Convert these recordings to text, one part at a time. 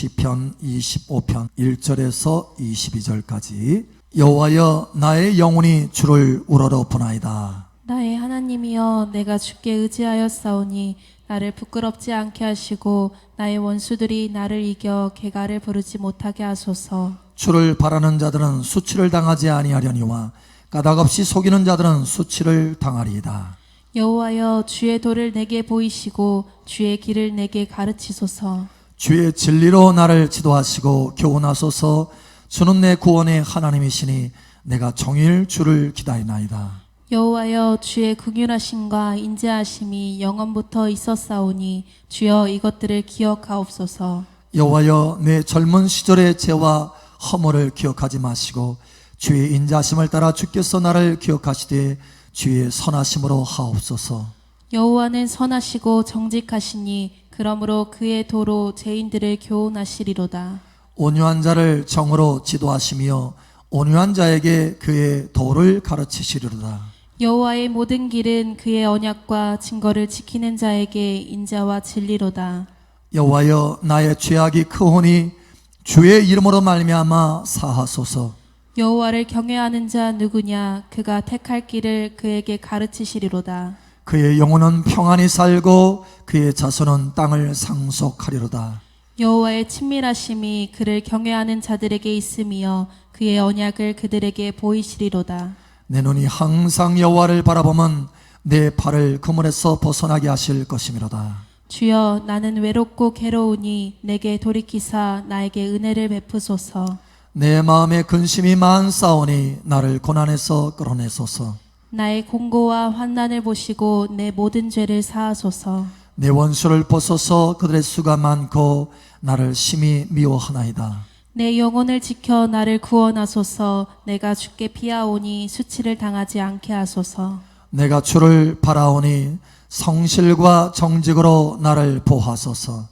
시편 25편 1절에서 22절까지. 여호와여, 나의 영혼이 주를 우러러 보나이다. 나의 하나님이여, 내가 주께 의지하였사오니 나를 부끄럽지 않게 하시고 나의 원수들이 나를 이겨 개가를 부르지 못하게 하소서. 주를 바라는 자들은 수치를 당하지 아니하려니와 까닭없이 속이는 자들은 수치를 당하리이다. 여호와여, 주의 도를 내게 보이시고 주의 길을 내게 가르치소서. 주의 진리로 나를 지도하시고 교훈하소서. 주는 내 구원의 하나님이시니 내가 종일 주를 기다리나이다. 여호와여, 주의 긍휼하심과 인자하심이 영원부터 있었사오니 주여 이것들을 기억하옵소서. 여호와여, 내 젊은 시절의 죄와 허물을 기억하지 마시고 주의 인자하심을 따라 주께서 나를 기억하시되 주의 선하심으로 하옵소서. 여호와는 선하시고 정직하시니 그러므로 그의 도로 죄인들을 교훈하시리로다. 온유한 자를 정으로 지도하시며 온유한 자에게 그의 도를 가르치시리로다. 여호와의 모든 길은 그의 언약과 증거를 지키는 자에게 인자와 진리로다. 여호와여, 나의 죄악이 크오니 주의 이름으로 말미암아 사하소서. 여호와를 경외하는 자 누구냐? 그가 택할 길을 그에게 가르치시리로다. 그의 영혼은 평안히 살고 그의 자손은 땅을 상속하리로다. 여호와의 친밀하심이 그를 경외하는 자들에게 있으며 그의 언약을 그들에게 보이시리로다. 내 눈이 항상 여호와를 바라보면 내 발을 그물에서 벗어나게 하실 것이미로다. 주여, 나는 외롭고 괴로우니 내게 돌이키사 나에게 은혜를 베푸소서. 내 마음에 근심이 많사오니 나를 고난에서 끌어내소서. 나의 공고와 환난을 보시고 내 모든 죄를 사하소서. 내 원수를 벗어서 그들의 수가 많고 나를 심히 미워하나이다. 내 영혼을 지켜 나를 구원하소서. 내가 주께 피하오니 수치를 당하지 않게 하소서. 내가 주를 바라오니 성실과 정직으로 나를 보호하소서.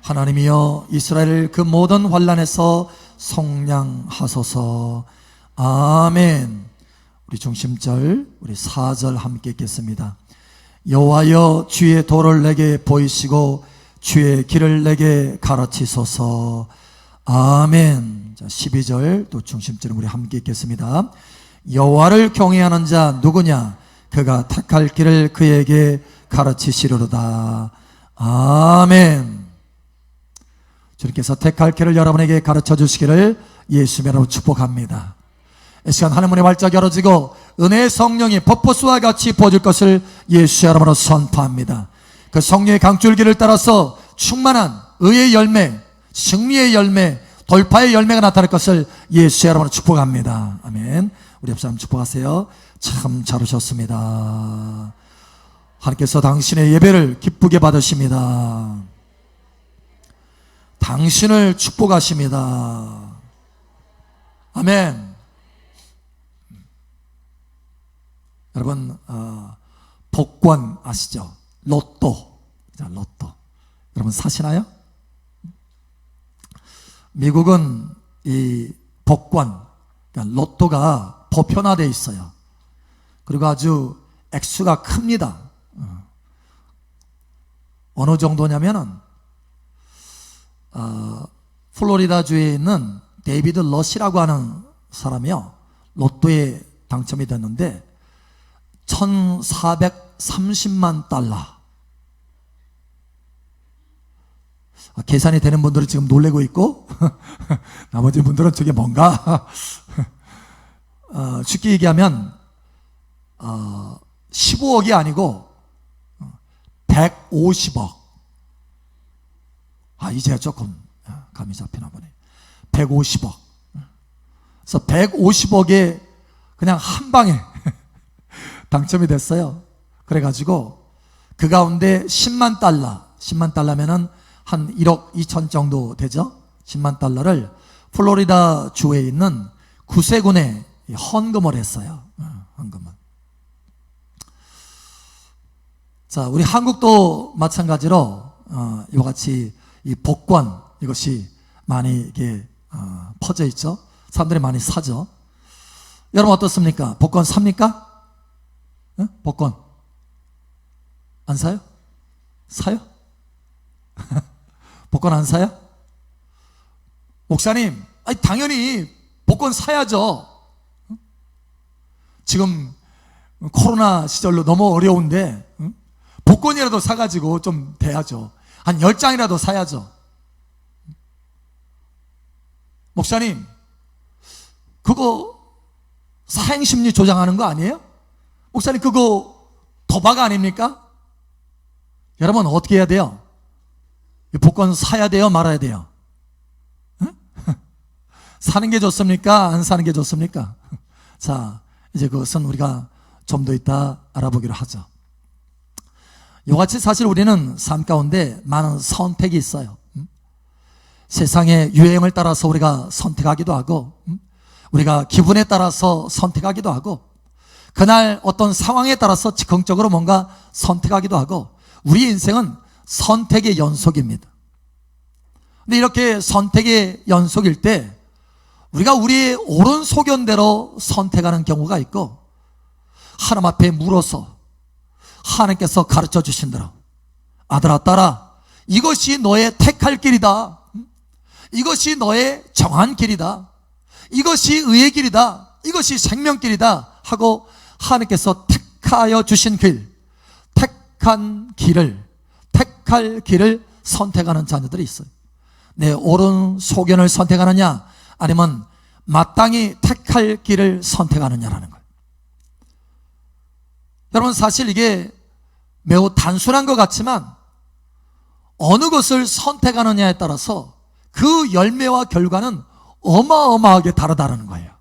하나님이여, 이스라엘을 그 모든 환난에서 속량하소서. 아멘. 우리 중심절, 우리 4절 함께 읽겠습니다. 여호와여, 주의 도를 내게 보이시고 주의 길을 내게 가르치소서. 아멘. 자, 12절 또 중심절은 우리 함께 읽겠습니다. 여호와를 경외하는 자 누구냐? 그가 택할 길을 그에게 가르치시리로다. 아멘. 주님께서 택할 길을 여러분에게 가르쳐 주시기를 예수님의 이름으로 축복합니다. 이 시간 하나님의 활짝 열어지고 은혜의 성령이 퍼포스와 같이 부어질 것을 예수의 이름으로 선포합니다. 그 성령의 강줄기를 따라서 충만한 의의 열매, 승리의 열매, 돌파의 열매가 나타날 것을 예수의 이름으로 축복합니다. 아멘. 우리 옆 사람 축복하세요. 참 잘 오셨습니다. 하나님께서 당신의 예배를 기쁘게 받으십니다. 당신을 축복하십니다. 아멘. 여러분, 복권 아시죠? 로또. 자, 로또. 여러분 사시나요? 미국은 이 복권, 그러니까 로또가 보편화되어 있어요. 그리고 아주 액수가 큽니다. 어느 정도냐면은, 플로리다주에 있는 데이비드 러시라고 하는 사람이요, 로또에 당첨이 됐는데 1430만 달러. 계산이 되는 분들은 지금 놀래고 있고 나머지 분들은 저게 뭔가 쉽게 얘기하면 15억이 아니고 150억. 이제야 조금 감이 잡히나 보네. 150억. 그래서 150억에 그냥 한 방에 당첨이 됐어요. 그래가지고 그 가운데 10만 달러면은 한 1억 2천 정도 되죠. 10만 달러를 플로리다 주에 있는 구세군에 헌금을 했어요. 헌금을. 자, 우리 한국도 마찬가지로 이와 같이 이 복권, 이것이 많이 이게 퍼져 있죠. 사람들이 많이 사죠. 여러분 어떻습니까? 복권 삽니까? 응? 복권 안 사요? 사요? 복권 안 사요? 목사님, 아니 당연히 복권 사야죠. 지금 코로나 시절로 너무 어려운데 복권이라도 사가지고 좀 돼야죠. 한 10장이라도 사야죠. 목사님, 그거 사행심리 조장하는 거 아니에요? 목사님, 그거 도박 아닙니까? 여러분, 어떻게 해야 돼요? 복권 사야 돼요? 말아야 돼요? 응? 사는 게 좋습니까? 안 사는 게 좋습니까? 자, 이제 그것은 우리가 좀 더 이따 알아보기로 하죠. 이같이 사실 우리는 삶 가운데 많은 선택이 있어요. 세상의 유행을 따라서 우리가 선택하기도 하고, 우리가 기분에 따라서 선택하기도 하고, 그날 어떤 상황에 따라서 즉흥적으로 뭔가 선택하기도 하고, 우리 인생은 선택의 연속입니다. 근데 이렇게 선택의 연속일 때 우리가 우리의 옳은 소견대로 선택하는 경우가 있고, 하나님 앞에 물어서 하나님께서 가르쳐 주신 대로, 아들아 딸아, 이것이 너의 택할 길이다, 이것이 너의 정한 길이다, 이것이 의의 길이다, 이것이 생명길이다 하고 하나님께서 택하여 주신 길, 택할 길을 선택하는 자녀들이 있어요. 내 옳은 소견을 선택하느냐, 아니면 마땅히 택할 길을 선택하느냐라는 거예요. 여러분, 사실 이게 매우 단순한 것 같지만 어느 것을 선택하느냐에 따라서 그 열매와 결과는 어마어마하게 다르다는 거예요.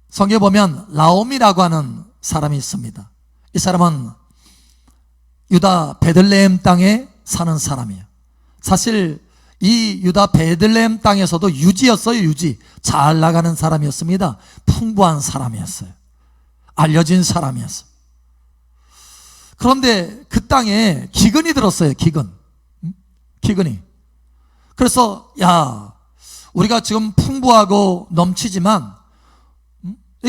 성경에 보면 라옴이라고 하는 사람이 있습니다. 이 사람은 유다 베들레헴 땅에 사는 사람이에요. 사실 이 유다 베들레헴 땅에서도 유지였어요. 유지. 잘 나가는 사람이었습니다. 풍부한 사람이었어요. 알려진 사람이었어요. 그런데 그 땅에 기근이 들었어요. 기근이. 그래서 야, 우리가 지금 풍부하고 넘치지만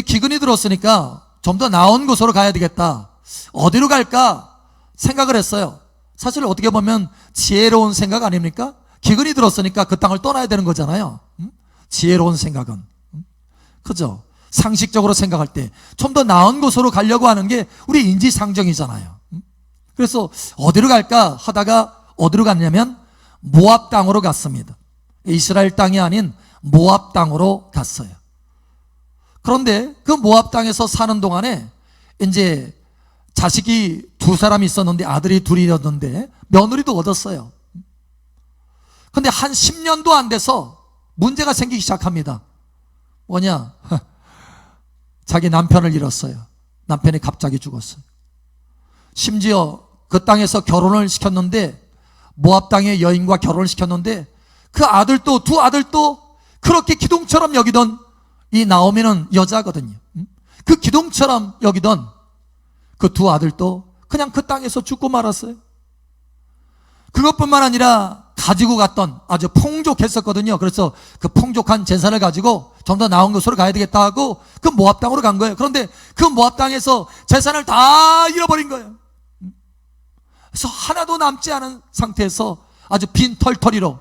기근이 들었으니까 좀 더 나은 곳으로 가야 되겠다. 어디로 갈까 생각을 했어요. 사실 어떻게 보면 지혜로운 생각 아닙니까? 기근이 들었으니까 그 땅을 떠나야 되는 거잖아요. 지혜로운 생각은. 그죠? 상식적으로 생각할 때 좀 더 나은 곳으로 가려고 하는 게 우리 인지상정이잖아요. 그래서 어디로 갈까 하다가 어디로 갔냐면 모압 땅으로 갔습니다. 이스라엘 땅이 아닌 모압 땅으로 갔어요. 그런데 그 모압 땅에서 사는 동안에 이제 자식이 2사람이 있었는데, 아들이 2이었는데 며느리도 얻었어요. 그런데 한 10년도 안 돼서 문제가 생기기 시작합니다. 뭐냐? 자기 남편을 잃었어요. 남편이 갑자기 죽었어요. 심지어 그 땅에서 결혼을 시켰는데, 모압 땅의 여인과 결혼을 시켰는데 그 아들도, 2 아들도 그렇게 기둥처럼 여기던, 이 나오미는 여자거든요. 그 기둥처럼 여기던 그 2 아들도 그냥 그 땅에서 죽고 말았어요. 그것뿐만 아니라 가지고 갔던, 아주 풍족했었거든요. 그래서 그 풍족한 재산을 가지고 좀 더 나은 곳으로 가야 되겠다 하고 그 모압 땅으로 간 거예요. 그런데 그 모압 땅에서 재산을 다 잃어버린 거예요. 그래서 하나도 남지 않은 상태에서 아주 빈털터리로,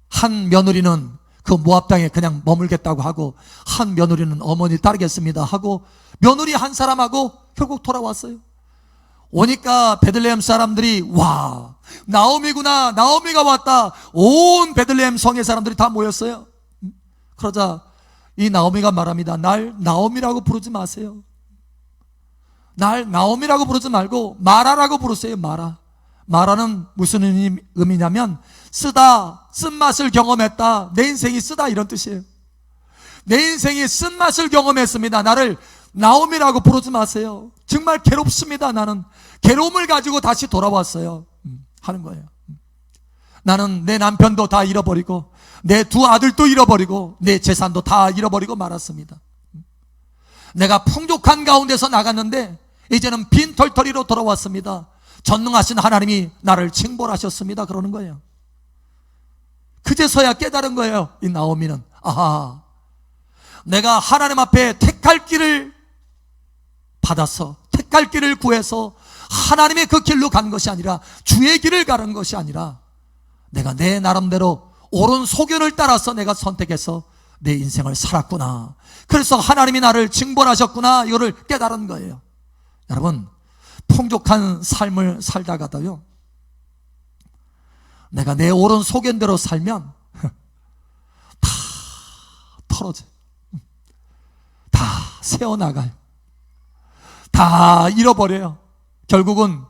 한 며느리는 그 모압 땅에 그냥 머물겠다고 하고, 한 며느리는 어머니 따르겠습니다 하고 며느리 한 사람하고 결국 돌아왔어요. 오니까 베들레헴 사람들이, 와, 나오미구나, 나오미가 왔다. 온 베들레헴 성의 사람들이 다 모였어요. 그러자 이 나오미가 말합니다. 날 나오미라고 부르지 마세요. 날 나오미라고 부르지 말고 마라라고 부르세요. 마라는 무슨 의미냐면 쓰다, 쓴맛을 경험했다, 내 인생이 쓰다, 이런 뜻이에요. 내 인생이 쓴맛을 경험했습니다. 나를 나오미라고 부르지 마세요. 정말 괴롭습니다. 나는 괴로움을 가지고 다시 돌아왔어요 하는 거예요. 나는 내 남편도 다 잃어버리고 내 2 아들도 잃어버리고 내 재산도 다 잃어버리고 말았습니다. 내가 풍족한 가운데서 나갔는데 이제는 빈털터리로 돌아왔습니다. 전능하신 하나님이 나를 징벌하셨습니다. 그러는 거예요. 그제서야 깨달은 거예요. 이 나오미는, 아하, 내가 하나님 앞에 택할 길을 받아서, 택할 길을 구해서 하나님의 그 길로 간 것이 아니라 주의 길을 가는 것이 아니라 내가 내 나름대로 옳은 소견을 따라서 내가 선택해서 내 인생을 살았구나. 그래서 하나님이 나를 징벌하셨구나. 이거를 깨달은 거예요. 여러분, 풍족한 삶을 살다가도요, 내가 내 옳은 소견대로 살면 다 털어져요. 다 새어나가요. 다 잃어버려요. 결국은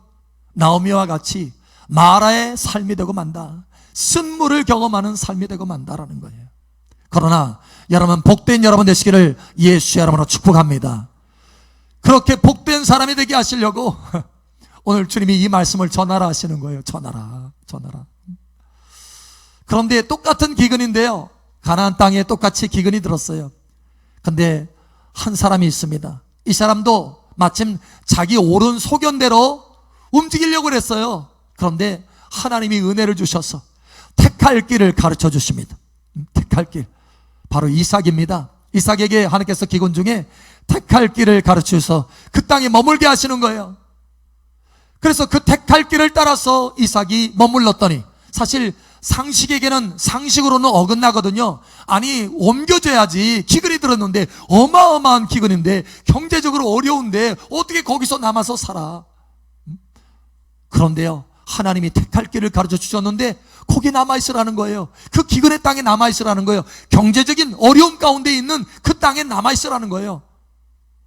나오미와 같이 마라의 삶이 되고 만다. 쓴물을 경험하는 삶이 되고 만다라는 거예요. 그러나 여러분, 복된 여러분 되시기를 예수의 이름으로 축복합니다. 그렇게 복된 사람이 되게 하시려고 오늘 주님이 이 말씀을 전하라 하시는 거예요. 전하라. 그런데 똑같은 기근인데요, 가나안 땅에 똑같이 기근이 들었어요. 근데 한 사람이 있습니다. 이 사람도 마침 자기 옳은 소견대로 움직이려고 했어요. 그런데 하나님이 은혜를 주셔서 택할 길을 가르쳐 주십니다. 택할 길, 바로 이삭입니다. 이삭에게 하나님께서 기근 중에 택할 길을 가르쳐서 그 땅에 머물게 하시는 거예요. 그래서 그 택할 길을 따라서 이삭이 머물렀더니, 사실 상식에게는, 상식으로는 어긋나거든요. 아니, 옮겨줘야지. 기근이 들었는데, 어마어마한 기근인데, 경제적으로 어려운데 어떻게 거기서 남아서 살아? 그런데요, 하나님이 택할 길을 가르쳐 주셨는데 거기 남아있으라는 거예요. 그 기근의 땅에 남아있으라는 거예요. 경제적인 어려움 가운데 있는 그 땅에 남아있으라는 거예요.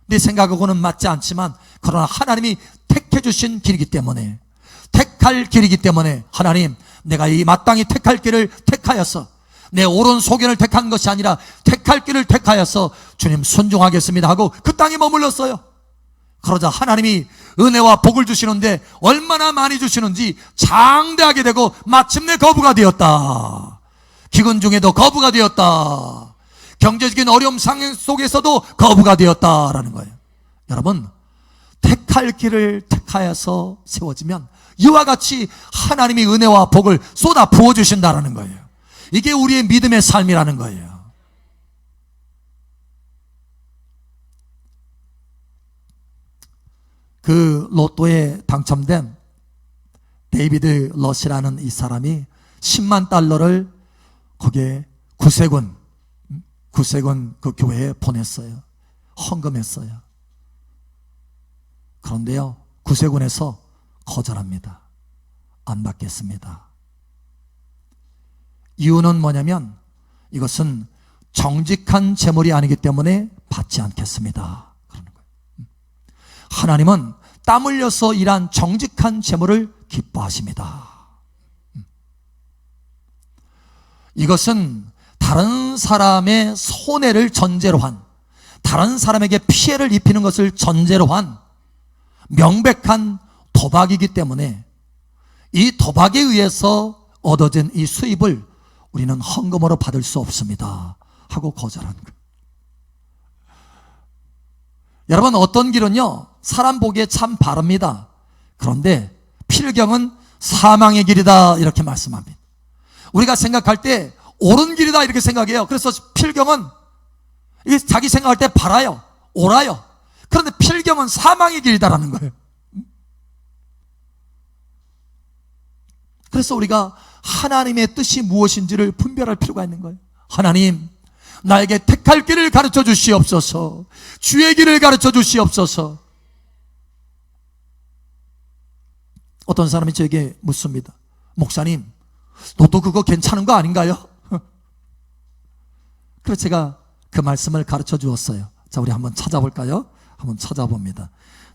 내 생각하고는 맞지 않지만, 그러나 하나님이 택해 주신 길이기 때문에, 택할 길이기 때문에, 하나님, 내가 이 마땅히 택할 길을 택하여서, 내 옳은 소견을 택한 것이 아니라 택할 길을 택하여서 주님 순종하겠습니다 하고 그 땅에 머물렀어요. 그러자 하나님이 은혜와 복을 주시는데 얼마나 많이 주시는지 장대하게 되고 마침내 거부가 되었다. 기근 중에도 거부가 되었다. 경제적인 어려움 상황 속에서도 거부가 되었다라는 거예요. 여러분, 택할 길을 택하여서 세워지면 이와 같이 하나님이 은혜와 복을 쏟아 부어주신다라는 거예요. 이게 우리의 믿음의 삶이라는 거예요. 그 로또에 당첨된 데이비드 러시라는 이 사람이 10만 달러를 거기에 구세군 그 교회에 보냈어요. 헌금했어요. 그런데요, 구세군에서 거절합니다. 안 받겠습니다. 이유는 뭐냐면, 이것은 정직한 재물이 아니기 때문에 받지 않겠습니다. 그러는 거예요. 하나님은 땀 흘려서 일한 정직한 재물을 기뻐하십니다. 이것은 다른 사람의 손해를 전제로 한, 다른 사람에게 피해를 입히는 것을 전제로 한 명백한 도박이기 때문에, 이 도박에 의해서 얻어진 이 수입을 우리는 헌금으로 받을 수 없습니다 하고 거절한 거예요. 여러분, 어떤 길은요, 사람 보기에 참 바릅니다. 그런데 필경은 사망의 길이다 이렇게 말씀합니다. 우리가 생각할 때 옳은 길이다 이렇게 생각해요. 그래서 필경은 이게 자기 생각할 때 바라요, 옳아요. 그런데 필경은 사망의 길이다라는 거예요. 그래서 우리가 하나님의 뜻이 무엇인지를 분별할 필요가 있는 거예요. 하나님, 나에게 택할 길을 가르쳐 주시옵소서. 주의 길을 가르쳐 주시옵소서. 어떤 사람이 저에게 묻습니다. 목사님, 너도 그거 괜찮은 거 아닌가요? 그래서 제가 그 말씀을 가르쳐 주었어요. 자, 우리 한번 찾아볼까요? 한번 찾아봅니다.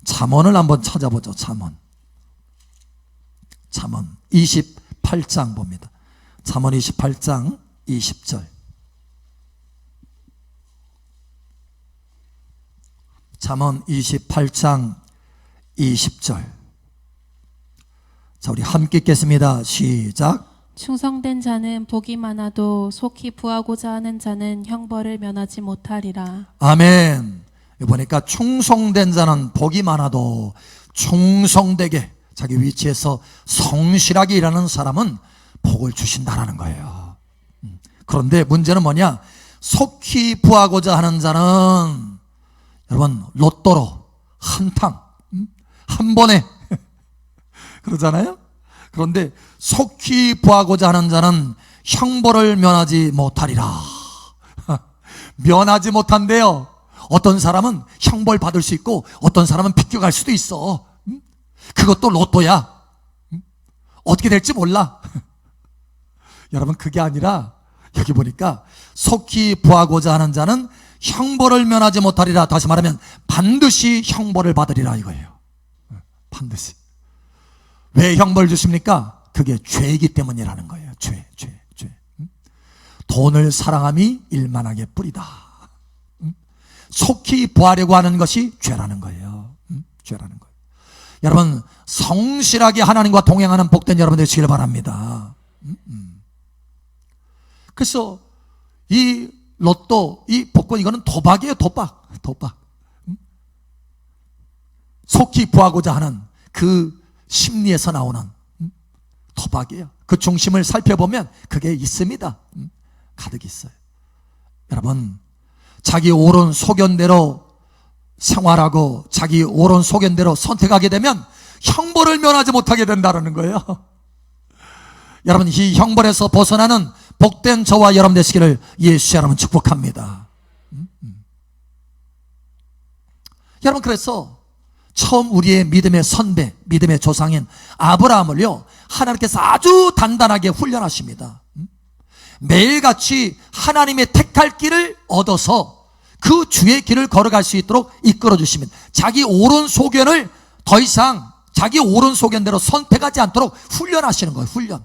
잠언을 한번 찾아보죠. 잠언 28장 봅니다. 잠언 28장 20절. 잠언 28장 20절. 자, 우리 함께 읽겠습니다. 시작. 충성된 자는 복이 많아도 속히 부하고자 하는 자는 형벌을 면하지 못하리라. 아멘. 보니까 충성된 자는 복이 많아도 충성되게 자기 위치에서 성실하게 일하는 사람은 복을 주신다라는 거예요. 그런데 문제는 뭐냐? 속히 부하고자 하는 자는, 여러분, 로또로 한탕 한 번에 그러잖아요. 그런데 속히 부하고자 하는 자는 형벌을 면하지 못하리라. 면하지 못한대요. 어떤 사람은 형벌 받을 수 있고 어떤 사람은 비껴갈 수도 있어. 그것도 로또야. 어떻게 될지 몰라. 여러분, 그게 아니라 여기 보니까 속히 부하고자 하는 자는 형벌을 면하지 못하리라. 다시 말하면 반드시 형벌을 받으리라 이거예요. 반드시. 왜 형벌 주십니까? 그게 죄이기 때문이라는 거예요. 죄. 돈을 사랑함이 일만하게 뿌리다. 속히 부하려고 하는 것이 죄라는 거예요. 죄라는 거예요. 여러분, 성실하게 하나님과 동행하는 복된 여러분 되시길 바랍니다. 그래서 이 로또, 이 복권, 이거는 도박이에요. 도박. 속히 부하고자 하는 그 심리에서 나오는 도박이에요. 그 중심을 살펴보면 그게 있습니다. 가득 있어요. 여러분, 자기 옳은 소견대로 생활하고 자기 옳은 소견대로 선택하게 되면 형벌을 면하지 못하게 된다는 거예요. 여러분, 이 형벌에서 벗어나는 복된 저와 여러분 되시기를 예수 여러분 축복합니다. 여러분, 그래서 처음 우리의 믿음의 선배, 믿음의 조상인 아브라함을요, 하나님께서 아주 단단하게 훈련하십니다. 매일같이 하나님의 택할 길을 얻어서 그 주의 길을 걸어갈 수 있도록 이끌어 주시면 자기 옳은 소견을 더 이상 자기 옳은 소견대로 선택하지 않도록 훈련하시는 거예요. 훈련.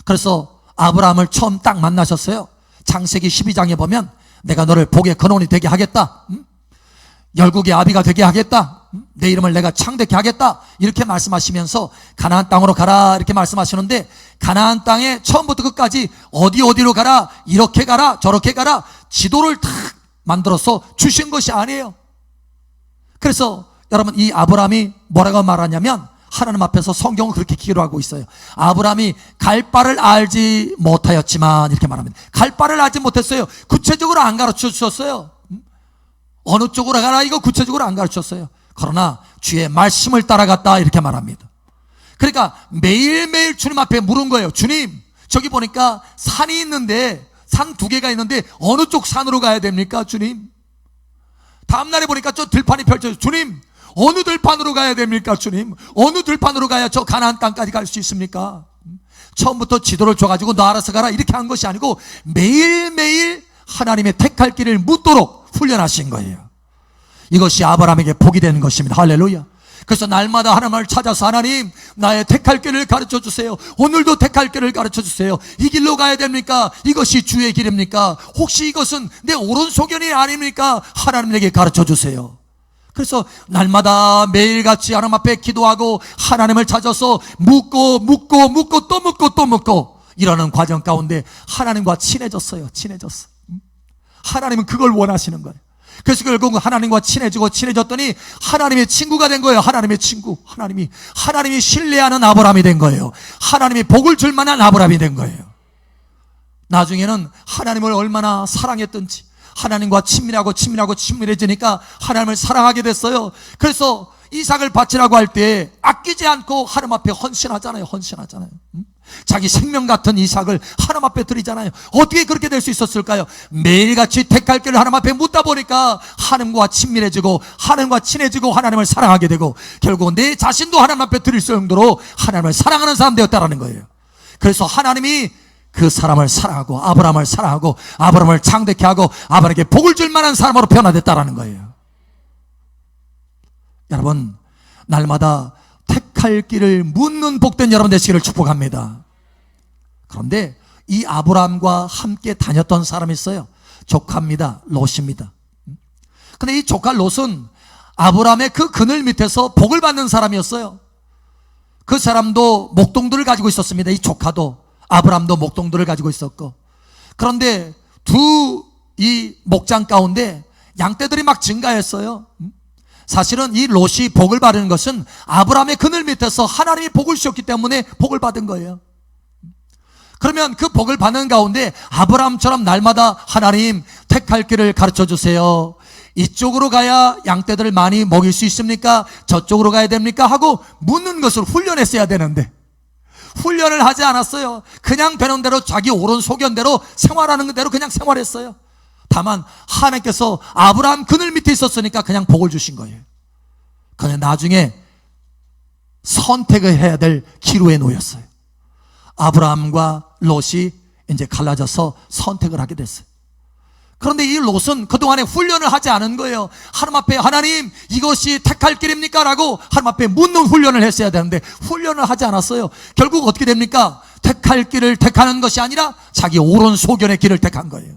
그래서 아브라함을 처음 딱 만나셨어요. 창세기 12장에 보면 내가 너를 복의 근원이 되게 하겠다. 열국의 아비가 되게 하겠다. 내 이름을 내가 창대케 하겠다. 이렇게 말씀하시면서 가나안 땅으로 가라 이렇게 말씀하시는데, 가나안 땅에 처음부터 끝까지 어디로 가라, 이렇게 가라, 저렇게 가라, 지도를 탁 만들어서 주신 것이 아니에요. 그래서 여러분, 이 아브라함이 뭐라고 말하냐면, 하나님 앞에서 성경은 그렇게 기록하고 있어요. 아브라함이 갈 바를 알지 못하였지만 이렇게 말합니다. 갈 바를 알지 못했어요. 구체적으로 안 가르쳐 주셨어요. 어느 쪽으로 가라 이거 구체적으로 안 가르쳤어요. 그러나 주의 말씀을 따라갔다 이렇게 말합니다. 그러니까 매일매일 주님 앞에 물은 거예요. 주님, 저기 보니까 산이 있는데, 산 2개가 있는데 어느 쪽 산으로 가야 됩니까 주님? 다음날에 보니까 저 들판이 펼쳐져요. 주님, 어느 들판으로 가야 됩니까 주님? 어느 들판으로 가야 저 가나안 땅까지 갈 수 있습니까? 처음부터 지도를 줘가지고 너 알아서 가라 이렇게 한 것이 아니고 매일매일 하나님의 택할 길을 묻도록 훈련하신 거예요. 이것이 아브라함에게 복이 되는 것입니다. 할렐루야. 그래서 날마다 하나님을 찾아서 하나님, 나의 택할 길을 가르쳐 주세요. 오늘도 택할 길을 가르쳐 주세요. 이 길로 가야 됩니까? 이것이 주의 길입니까? 혹시 이것은 내 오른소견이 아닙니까? 하나님 내게 가르쳐 주세요. 그래서 날마다 매일같이 하나님 앞에 기도하고 하나님을 찾아서 묻고 또 묻고 이러는 과정 가운데 하나님과 친해졌어요. 하나님은 그걸 원하시는 거예요. 그래서 결국 하나님과 친해졌더니 하나님의 친구가 된 거예요. 하나님의 친구. 하나님이 신뢰하는 아브라함이 된 거예요. 하나님이 복을 줄 만한 아브라함이 된 거예요. 나중에는 하나님을 얼마나 사랑했던지, 하나님과 친밀해지니까 하나님을 사랑하게 됐어요. 그래서 이삭을 바치라고 할 때 아끼지 않고 하나님 앞에 헌신하잖아요. 자기 생명 같은 이삭을 하나님 앞에 드리잖아요. 어떻게 그렇게 될 수 있었을까요? 매일같이 택할 길을 하나님 앞에 묻다 보니까 하나님과 친밀해지고 하나님과 친해지고 하나님을 사랑하게 되고 결국 내 자신도 하나님 앞에 드릴 정도로 하나님을 사랑하는 사람 되었다라는 거예요. 그래서 하나님이 그 사람을 사랑하고 아브라함을 사랑하고 아브라함을 창대케 하고 아브라함에게 복을 줄 만한 사람으로 변화됐다라는 거예요. 여러분, 날마다 택할 길을 묻는 복된 여러분 되시기를 축복합니다. 그런데 이 아브라함과 함께 다녔던 사람이 있어요. 조카입니다. 롯입니다. 근데 이 조카 롯은 아브라함의 그 그늘 밑에서 복을 받는 사람이었어요. 그 사람도 목동들을 가지고 있었습니다. 이 조카도 아브라함도 목동들을 가지고 있었고, 그런데 이 목장 가운데 양떼들이 막 증가했어요. 사실은 이 롯이 복을 받은 것은 아브라함의 그늘 밑에서 하나님이 복을 주셨기 때문에 복을 받은 거예요. 그러면 그 복을 받는 가운데 아브라함처럼 날마다 하나님 택할 길을 가르쳐 주세요. 이쪽으로 가야 양떼들을 많이 먹일 수 있습니까? 저쪽으로 가야 됩니까? 하고 묻는 것을 훈련했어야 되는데 훈련을 하지 않았어요. 그냥 되는 대로 자기 옳은 소견대로 생활하는 대로 그냥 생활했어요. 다만 하나님께서 아브라함 그늘 밑에 있었으니까 그냥 복을 주신 거예요. 그런데 나중에 선택을 해야 될 기로에 놓였어요. 아브라함과 롯이 이제 갈라져서 선택을 하게 됐어요. 그런데 이 롯은 그동안에 훈련을 하지 않은 거예요. 하나님 앞에 하나님 이것이 택할 길입니까? 라고 하나님 앞에 묻는 훈련을 했어야 되는데 훈련을 하지 않았어요. 결국 어떻게 됩니까? 택할 길을 택하는 것이 아니라 자기 옳은 소견의 길을 택한 거예요.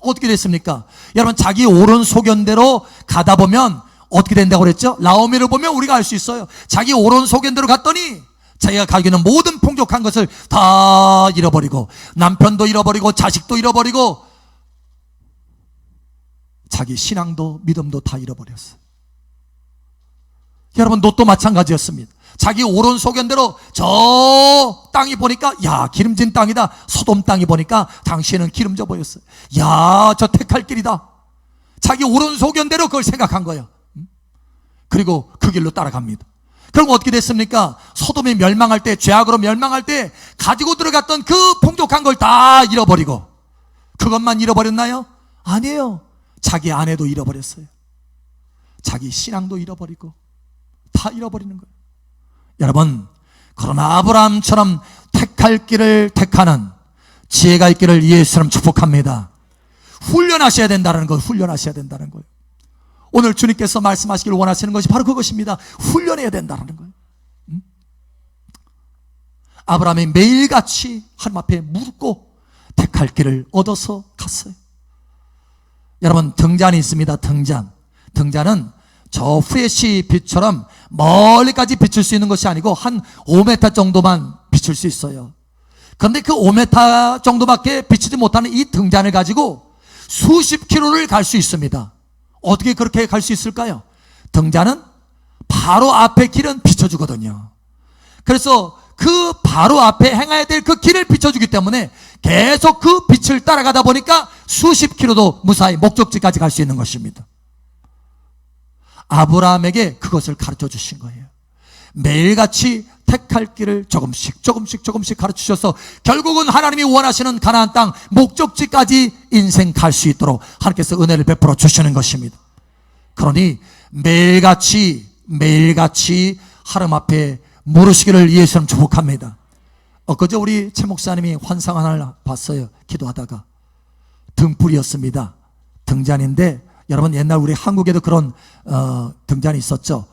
어떻게 됐습니까? 여러분 자기 옳은 소견대로 가다 보면 어떻게 된다고 그랬죠? 나오미를 보면 우리가 알 수 있어요. 자기 옳은 소견대로 갔더니 자기가 가지고 있는 모든 풍족한 것을 다 잃어버리고 남편도 잃어버리고 자식도 잃어버리고 자기 신앙도 믿음도 다 잃어버렸어요. 여러분 롯도 마찬가지였습니다. 자기 옳은 소견대로 저 땅이 보니까 야 기름진 땅이다. 소돔 땅이 보니까 당시에는 기름져 보였어요. 야 저 택할 길이다. 자기 옳은 소견대로 그걸 생각한 거예요. 그리고 그 길로 따라갑니다. 그럼 어떻게 됐습니까? 소돔이 멸망할 때, 죄악으로 멸망할 때 가지고 들어갔던 그 풍족한 걸 다 잃어버리고 그것만 잃어버렸나요? 아니에요. 자기 아내도 잃어버렸어요. 자기 신앙도 잃어버리고 다 잃어버리는 거예요. 여러분, 그러나 아브라함처럼 택할 길을 택하는 지혜가 있기를 예수처럼 축복합니다. 훈련하셔야 된다는 거예요. 훈련하셔야 된다는 거예요. 오늘 주님께서 말씀하시기를 원하시는 것이 바로 그것입니다. 훈련해야 된다는 거예요. 아브라함이 매일같이 하나님 앞에 묻고 택할 길을 얻어서 갔어요. 여러분 등잔이 있습니다. 등잔은 저 프레시 빛처럼 멀리까지 비출 수 있는 것이 아니고 한 5m 정도만 비출 수 있어요. 그런데 그 5m 정도밖에 비치지 못하는 이 등잔을 가지고 수십 킬로를 갈 수 있습니다. 어떻게 그렇게 갈 수 있을까요? 등잔은 바로 앞에 길은 비춰주거든요. 그래서 그 바로 앞에 행해야 될 그 길을 비춰주기 때문에 계속 그 빛을 따라가다 보니까 수십 킬로도 무사히 목적지까지 갈 수 있는 것입니다. 아브라함에게 그것을 가르쳐 주신 거예요. 매일같이 택할 길을 조금씩 가르쳐 주셔서 결국은 하나님이 원하시는 가나안 땅 목적지까지 인생 갈 수 있도록 하나님께서 은혜를 베풀어 주시는 것입니다. 그러니 매일같이 하나님 앞에 물으시기를 예수님 축복합니다. 그저 우리 최 목사님이 환상 하나를 봤어요. 기도하다가 등불이었습니다. 등잔인데 여러분 옛날 우리 한국에도 그런 등잔이 있었죠.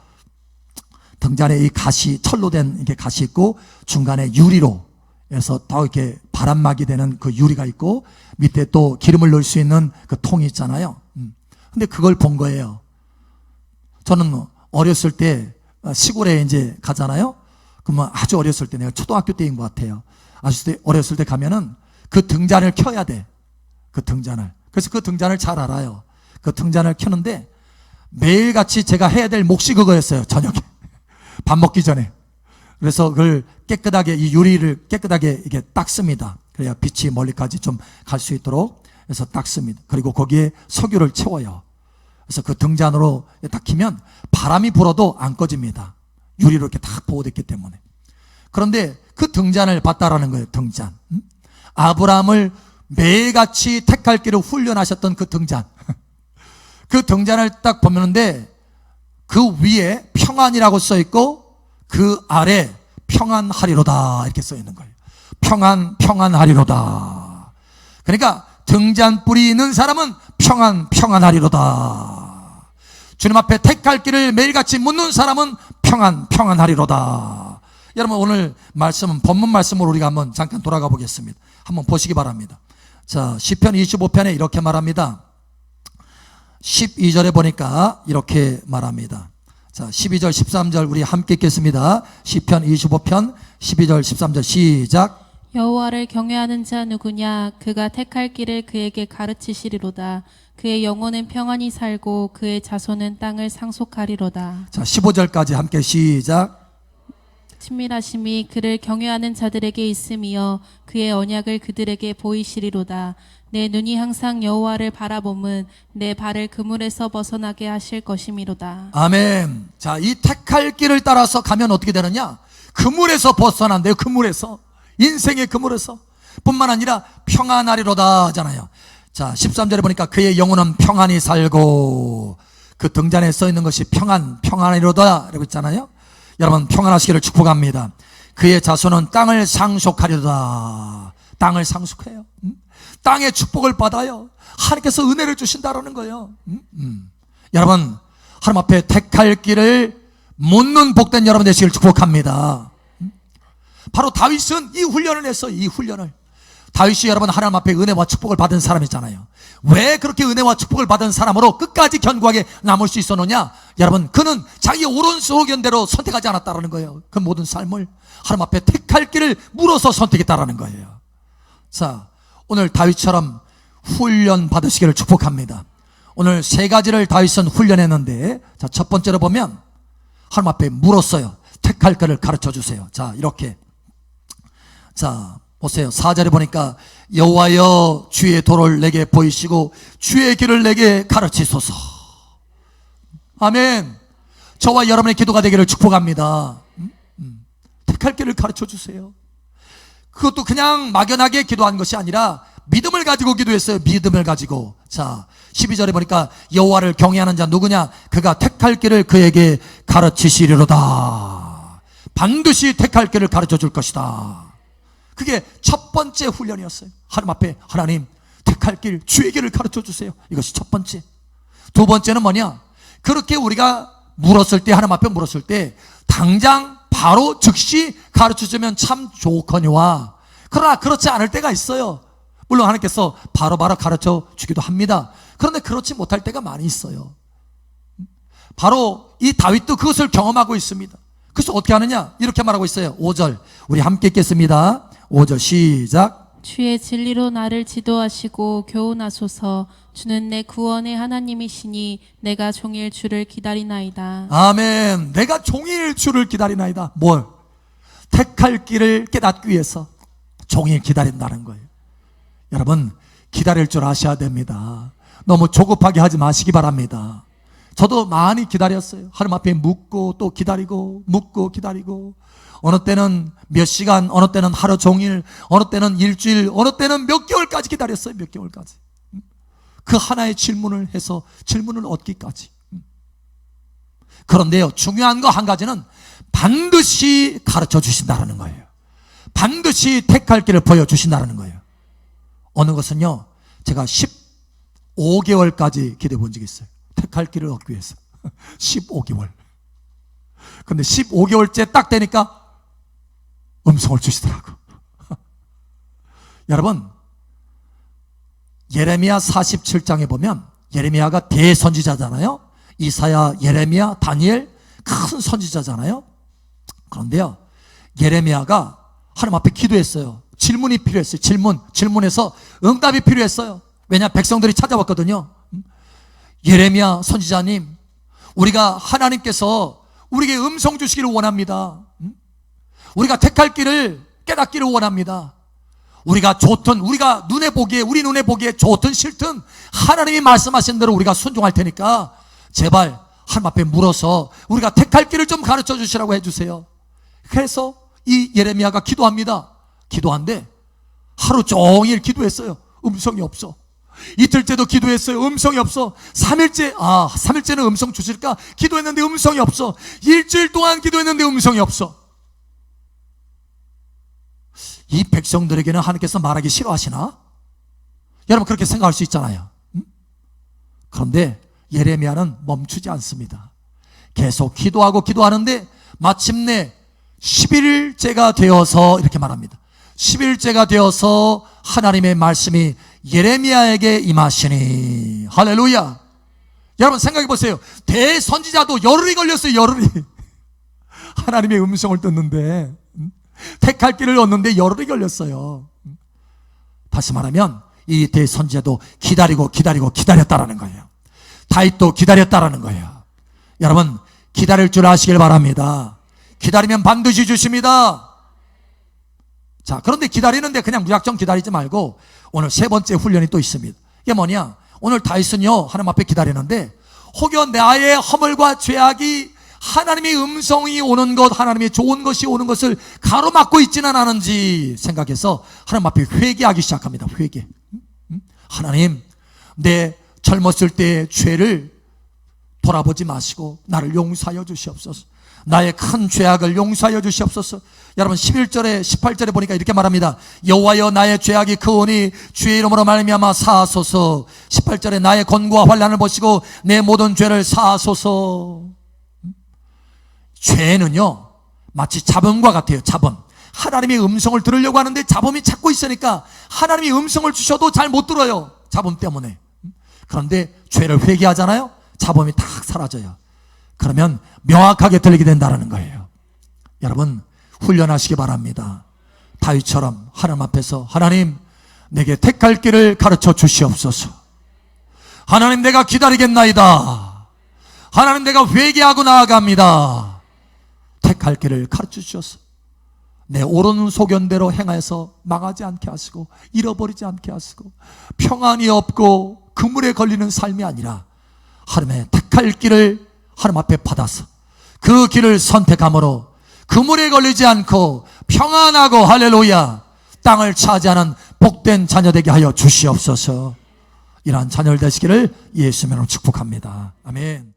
등잔에 이 가시 철로 된 이렇게 가시 있고 중간에 유리로 해서 더 이렇게 바람막이 되는 그 유리가 있고 밑에 또 기름을 넣을 수 있는 그 통이 있잖아요. 근데 그걸 본 거예요. 저는 어렸을 때 시골에 이제 가잖아요. 그러면 아주 어렸을 때 내가 초등학교 때인 것 같아요. 아주 어렸을 때 가면은 그 등잔을 켜야 돼. 그 등잔을. 그래서 그 등잔을 잘 알아요. 그 등잔을 켜는데 매일같이 제가 해야 될 몫이 그거였어요. 저녁에. 밥 먹기 전에. 그래서 그걸 깨끗하게 이 유리를 깨끗하게 이게 닦습니다. 그래야 빛이 멀리까지 좀 갈 수 있도록 해서 닦습니다. 그리고 거기에 석유를 채워요. 그래서 그 등잔으로 딱 키면 바람이 불어도 안 꺼집니다. 유리로 이렇게 딱 보호됐기 때문에. 그런데 그 등잔을 봤다라는 거예요. 등잔. 아브라함을 매일같이 택할 길을 훈련하셨던 그 등잔. 그 등잔을 딱 보는데 그 위에 평안이라고 써 있고 그 아래 평안하리로다 이렇게 써 있는 거예요. 평안하리로다. 그러니까 등잔불이 있는 사람은 평안하리로다. 주님 앞에 택할 길을 매일같이 묻는 사람은 평안하리로다. 여러분 오늘 말씀은 본문 말씀으로 우리가 한번 잠깐 돌아가 보겠습니다. 한번 보시기 바랍니다. 자, 시편 25편에 이렇게 말합니다. 12절에 보니까 이렇게 말합니다. 자, 12절 13절 우리 함께 읽겠습니다. 시편 25편 12절 13절 시작. 여호와를 경외하는 자 누구냐? 그가 택할 길을 그에게 가르치시리로다. 그의 영혼은 평안히 살고 그의 자손은 땅을 상속하리로다. 자, 15절까지 함께 시작. 친밀하심이 그를 경외하는 자들에게 있음이여 그의 언약을 그들에게 보이시리로다. 내 눈이 항상 여호와를 바라봄은 내 발을 그물에서 벗어나게 하실 것이미로다. 아멘. 자, 이 택할 길을 따라서 가면 어떻게 되느냐? 그물에서 벗어난대요. 그물에서. 인생의 그물에서. 뿐만 아니라 평안하리로다 하잖아요. 자, 13절에 보니까 그의 영혼은 평안히 살고, 그 등잔에 써 있는 것이 평안하리로다 라고 있잖아요. 여러분 평안하시기를 축복합니다. 그의 자손은 땅을 상속하리로다. 땅을 상속해요. 땅의 축복을 받아요. 하나님께서 은혜를 주신다라는 거예요. 여러분 하나님 앞에 택할 길을 묻는 복된 여러분 되시기를 축복합니다. 바로 다윗은 이 훈련을 했어요. 이 훈련을. 다윗이 여러분 하나님 앞에 은혜와 축복을 받은 사람이잖아요. 왜 그렇게 은혜와 축복을 받은 사람으로 끝까지 견고하게 남을 수 있었느냐? 여러분 그는 자기의 옳은 소견대로 선택하지 않았다라는 거예요. 그 모든 삶을 하나님 앞에 택할 길을 물어서 선택했다라는 거예요. 자, 오늘 다윗처럼 훈련 받으시기를 축복합니다. 오늘 세 가지를 다윗은 훈련했는데, 자, 첫 번째로 보면 하나님 앞에 물었어요. 택할 길을 가르쳐 주세요. 자, 이렇게. 자, 보세요. 4절에 보니까 여호와여 주의 도를 내게 보이시고 주의 길을 내게 가르치소서. 아멘. 저와 여러분의 기도가 되기를 축복합니다. 택할 길을 가르쳐 주세요. 그것도 그냥 막연하게 기도한 것이 아니라 믿음을 가지고 기도했어요. 믿음을 가지고. 자, 12절에 보니까 여호와를 경외하는 자 누구냐? 그가 택할 길을 그에게 가르치시리로다. 반드시 택할 길을 가르쳐 줄 것이다. 그게 첫 번째 훈련이었어요. 하나님 앞에 하나님 택할 길, 주의 길을 가르쳐 주세요. 이것이 첫 번째. 두 번째는 뭐냐? 그렇게 우리가 물었을 때, 하나님 앞에 물었을 때 당장 바로 즉시 가르쳐 주면 참 좋거니와, 그러나 그렇지 않을 때가 있어요. 물론 하나님께서 바로바로 가르쳐 주기도 합니다. 그런데 그렇지 못할 때가 많이 있어요. 바로 이 다윗도 그것을 경험하고 있습니다. 그래서 어떻게 하느냐? 이렇게 말하고 있어요. 5절 우리 함께 읽겠습니다. 5절 시작. 주의 진리로 나를 지도하시고 교훈하소서. 주는 내 구원의 하나님이시니 내가 종일 주를 기다리나이다. 아멘. 내가 종일 주를 기다리나이다. 뭘? 택할 길을 깨닫기 위해서 종일 기다린다는 거예요. 여러분 기다릴 줄 아셔야 됩니다. 너무 조급하게 하지 마시기 바랍니다. 저도 많이 기다렸어요. 하나님 앞에 묻고 또 기다리고 묻고 기다리고, 어느 때는 몇 시간, 어느 때는 하루 종일, 어느 때는 일주일, 어느 때는 몇 개월까지 기다렸어요. 몇 개월까지. 그 하나의 질문을 해서 질문을 얻기까지. 그런데요, 중요한 거 한 가지는 반드시 가르쳐 주신다는 거예요. 반드시 택할 길을 보여주신다는 거예요. 어느 것은요, 제가 15개월까지 기도해 본 적이 있어요. 택할 길을 얻기 위해서. 15개월. 근데 15개월째 딱 되니까 음성을 주시더라고. 여러분, 예레미야 47장에 보면 예레미야가 대선지자잖아요. 이사야, 예레미야, 다니엘 큰 선지자잖아요. 그런데요, 예레미야가 하나님 앞에 기도했어요. 질문이 필요했어요. 질문에서 응답이 필요했어요. 왜냐? 백성들이 찾아왔거든요. 예레미야 선지자님, 우리가 하나님께서 우리에게 음성 주시기를 원합니다. 우리가 택할 길을 깨닫기를 원합니다. 우리가 좋든, 우리가 눈에 보기에, 우리 눈에 보기에 좋든 싫든 하나님이 말씀하신 대로 우리가 순종할 테니까 제발 하나님 앞에 물어서 우리가 택할 길을 좀 가르쳐 주시라고 해주세요. 그래서 이 예레미야가 기도합니다. 기도한데 하루 종일 기도했어요. 음성이 없어. 이틀째도 기도했어요. 음성이 없어. 3일째는 음성 주실까? 기도했는데 음성이 없어. 일주일 동안 기도했는데 음성이 없어. 이 백성들에게는 하나님께서 말하기 싫어하시나? 여러분 그렇게 생각할 수 있잖아요. 그런데 예레미야는 멈추지 않습니다. 계속 기도하고 기도하는데 마침내 10일째가 되어서 이렇게 말합니다. 10일째가 되어서 하나님의 말씀이 예레미야에게 임하시니. 할렐루야. 여러분 생각해 보세요. 대선지자도 열흘이 걸렸어요. 열흘이. 하나님의 음성을 듣는데, 택할 길을 얻는데 열흘이 걸렸어요. 다시 말하면 이 대선지자도 기다렸다라는 거예요. 다윗도 기다렸다라는 거예요. 여러분 기다릴 줄 아시길 바랍니다. 기다리면 반드시 주십니다. 자, 그런데 기다리는데 그냥 무작정 기다리지 말고 오늘 세 번째 훈련이 또 있습니다. 이게 뭐냐? 오늘 다윗은요 하나님 앞에 기다리는데 혹여 나의 허물과 죄악이 하나님의 음성이 오는 것, 하나님의 좋은 것이 오는 것을 가로막고 있지는 않은지 생각해서 하나님 앞에 회개하기 시작합니다. 회개. 하나님, 내 젊었을 때의 죄를 돌아보지 마시고 나를 용서하여 주시옵소서. 나의 큰 죄악을 용서하여 주시옵소서. 여러분 11절에 18절에 보니까 이렇게 말합니다. 여호와여 나의 죄악이 크오니 주의 이름으로 말미암아 사하소서. 18절에 나의 권고와 환난을 보시고 내 모든 죄를 사하소서. 죄는요 마치 잡음과 같아요. 잡음. 하나님의 음성을 들으려고 하는데 잡음이 찾고 있으니까 하나님의 음성을 주셔도 잘 못 들어요. 잡음 때문에. 그런데 죄를 회개하잖아요. 잡음이 탁 사라져요. 그러면 명확하게 들리게 된다는 거예요. 여러분 훈련하시기 바랍니다. 다윗처럼 하나님 앞에서 하나님 내게 택할 길을 가르쳐 주시옵소서. 하나님 내가 기다리겠나이다. 하나님 내가 회개하고 나아갑니다. 택할 길을 가르쳐 주셔서 내 옳은 소견대로 행하여서 망하지 않게 하시고 잃어버리지 않게 하시고 평안이 없고 그물에 걸리는 삶이 아니라 하나님의 택할 길을 하나님 앞에 받아서 그 길을 선택함으로 그물에 걸리지 않고 평안하고 할렐루야 땅을 차지하는 복된 자녀 되게 하여 주시옵소서. 이러한 자녀들 되시기를 예수님으로 축복합니다. 아멘.